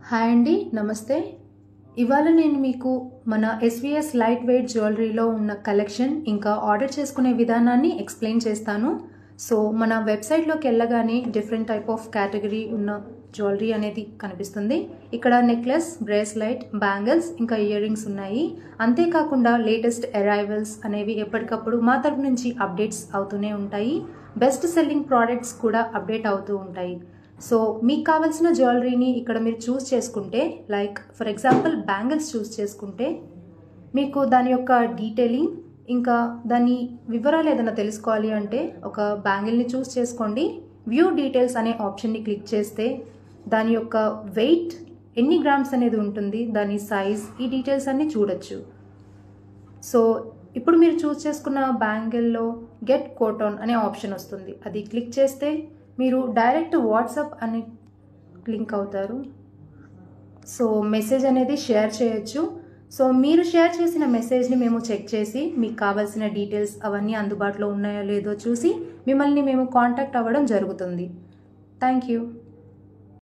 Hi అండి, నమస్తే. ఇవాళ నేను మీకు మన ఎస్విఎస్ లైట్ వెయిట్ జ్యువెలరీలో ఉన్న కలెక్షన్ ఇంకా ఆర్డర్ చేసుకునే విధానాన్ని ఎక్స్ప్లెయిన్ చేస్తాను. సో మన వెబ్సైట్లోకి వెళ్ళగానే డిఫరెంట్ టైప్ ఆఫ్ కేటగిరీ ఉన్న జ్యువెలరీ అనేది కనిపిస్తుంది. ఇక్కడ నెక్లెస్, బ్రేస్లెట్, బ్యాంగిల్స్ ఇంకా ఇయర్ రింగ్స్ ఉన్నాయి. అంతేకాకుండా లేటెస్ట్ అరైవల్స్ అనేవి ఎప్పటికప్పుడు మా తరపు నుంచి అప్డేట్స్ అవుతూనే ఉంటాయి. బెస్ట్ సెల్లింగ్ ప్రోడక్ట్స్ కూడా అప్డేట్ అవుతూ ఉంటాయి. సో మీకు కావాల్సిన జ్యువెలరీని ఇక్కడ మీరు చూస్ చేసుకుంటే, లైక్ ఫర్ ఎగ్జాంపుల్ బ్యాంగిల్స్ చూస్ చేసుకుంటే మీకు దాని యొక్క డీటెయిలింగ్ ఇంకా దాని వివరాలు ఏదైనా తెలుసుకోవాలి అంటే ఒక బ్యాంగిల్ని చూస్ చేసుకోండి. వ్యూ డీటెయిల్స్ అనే ఆప్షన్ని క్లిక్ చేస్తే దాని యొక్క వెయిట్ ఎన్ని గ్రామ్స్ అనేది ఉంటుంది, దాని సైజ్, ఈ డీటెయిల్స్ అన్నీ చూడొచ్చు. సో ఇప్పుడు మీరు చూస్ చేసుకున్న బ్యాంగిల్లో గెట్ కోట్ ఆన్ అనే ఆప్షన్ వస్తుంది. అది క్లిక్ చేస్తే మీరు డైరెక్ట్ వాట్సాప్ అని లింక్ అవుతారు. సో మెసేజ్ అనేది షేర్ చేయొచ్చు. సో మీరు షేర్ చేసిన మెసేజ్ని మేము చెక్ చేసి మీకు కావాల్సిన డీటెయిల్స్ అవన్నీ అందుబాటులో ఉన్నాయో లేదో చూసి మిమ్మల్ని మేము కాంటాక్ట్ అవ్వడం జరుగుతుంది. Thank you.